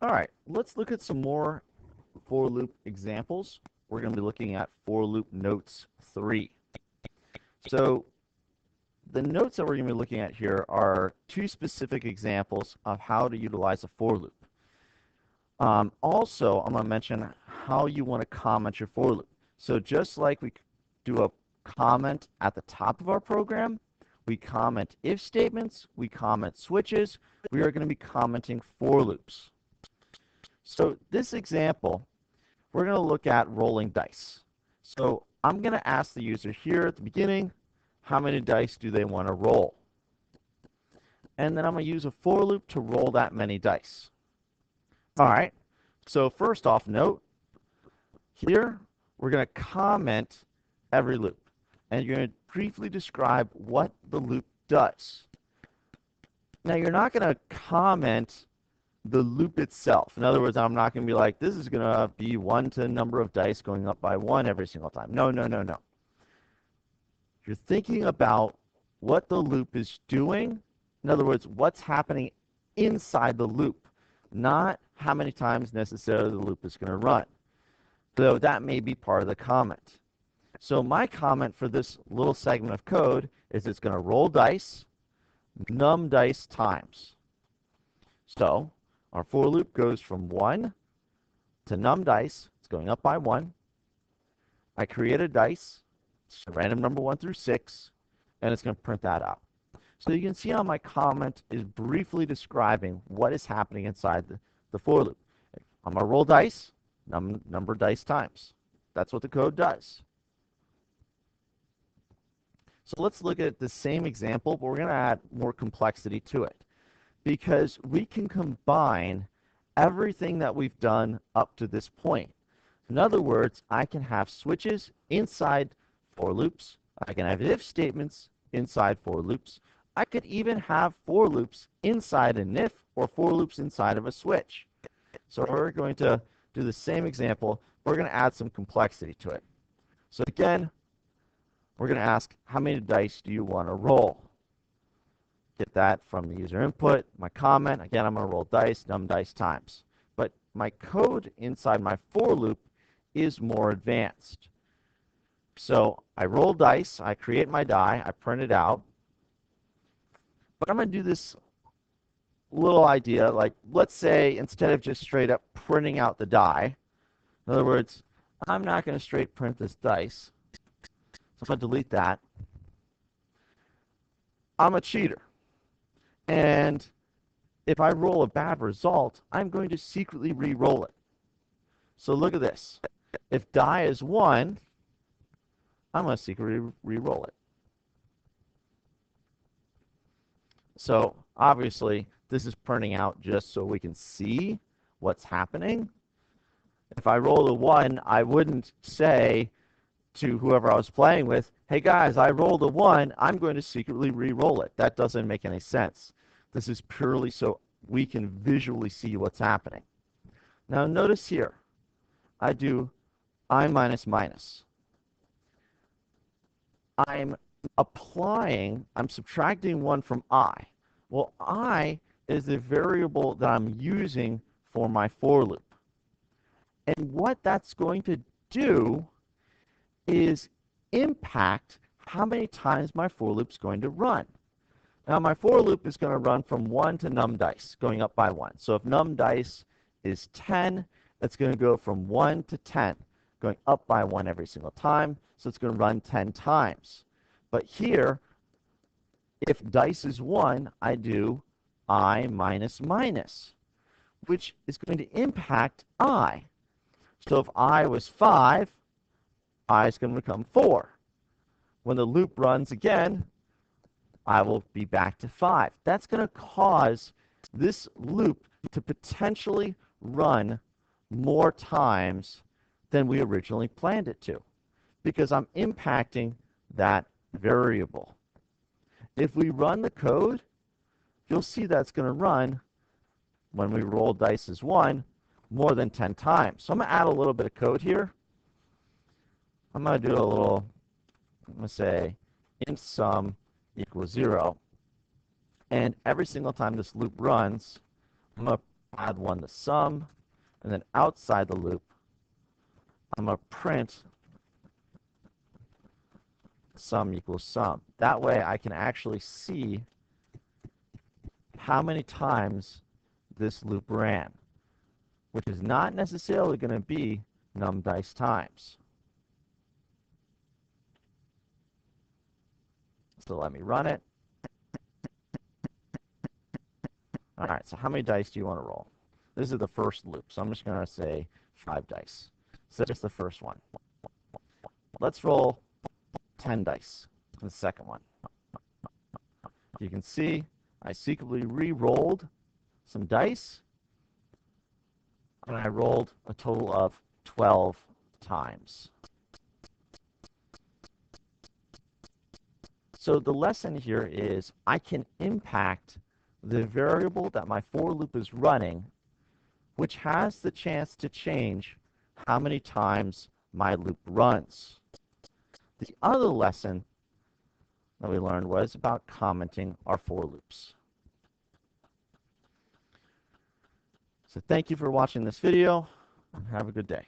All right, let's look at some more for loop examples. We're going to be looking at for loop notes 3. So the notes that we're going to be looking at here are two specific examples of how to utilize a for loop. Also, I'm going to mention how you want to comment your for loop. So just like we do a comment at the top of our program, we comment if statements, we comment switches, we are going to be commenting for loops. So this example, we're going to look at rolling dice. So I'm going to ask the user here at the beginning, how many dice do they want to roll? And then I'm going to use a for loop to roll that many dice. All right, so first off, note here, we're going to comment every loop. And you're going to briefly describe what the loop does. Now, you're not going to comment the loop itself. In other words, I'm not going to be like, this is going to be 1 to number of dice going up by 1 every single time. No, no, no, no. You're thinking about what the loop is doing. In other words, what's happening inside the loop, not how many times necessarily the loop is going to run. So that may be part of the comment. So my comment for this little segment of code is it's going to roll dice, num dice times. So our for loop goes from 1 to num dice. It's going up by 1. I create a dice, a random number 1 through 6, and it's going to print that out. So you can see how my comment is briefly describing what is happening inside the for loop. I'm going to roll dice, number dice times. That's what the code does. So let's look at the same example, but we're going to add more complexity to it, because we can combine everything that we've done up to this point. In other words, I can have switches inside for loops. I can have if statements inside for loops. I could even have for loops inside an if or for loops inside of a switch. So we're going to do the same example. We're going to add some complexity to it. So again, we're going to ask, how many dice do you want to roll? Get that from the user input. My comment, again, I'm going to roll dice, num dice times. But my code inside my for loop is more advanced. So I roll dice, I create my die, I print it out. But I'm going to do this little idea, like let's say instead of just straight up printing out the die, in other words, I'm not going to straight print this dice. So I'm going to delete that. I'm a cheater. And if I roll a bad result, I'm going to secretly re-roll it. So look at this. If die is 1, I'm going to secretly re-roll it. So obviously, this is printing out just so we can see what's happening. If I roll a 1, I wouldn't say to whoever I was playing with, hey guys, I rolled a 1, I'm going to secretly re-roll it. That doesn't make any sense. This is purely so we can visually see what's happening. Now notice here, I do I minus minus. I'm subtracting 1 from I. Well, I is the variable that I'm using for my for loop. And what that's going to do is impact how many times my for loop is going to run. Now my for loop is going to run from 1 to num dice, going up by 1. So if num dice is 10, it's going to go from 1 to 10, going up by 1 every single time. So it's going to run 10 times. But here, if dice is 1, I do I minus minus, which is going to impact I. So if I was 5, I is going to become 4. When the loop runs again, I will be back to 5. That's going to cause this loop to potentially run more times than we originally planned it to, because I'm impacting that variable. If we run the code, you'll see that's going to run, when we roll dice as 1, more than 10 times. So I'm going to add a little bit of code here. I'm going to do a little, I'm going to say int sum equals 0. And every single time this loop runs, I'm going to add 1 to sum, and then outside the loop, I'm going to print sum equals sum. That way I can actually see how many times this loop ran, which is not necessarily going to be num dice times. So let me run it. All right, so how many dice do you want to roll? This is the first loop, so I'm just going to say 5 dice. So just the first one. Let's roll 10 dice in the second one. You can see I secretly re-rolled some dice, and I rolled a total of 12 times. So the lesson here is I can impact the variable that my for loop is running, which has the chance to change how many times my loop runs. The other lesson that we learned was about commenting our for loops. So thank you for watching this video, and have a good day.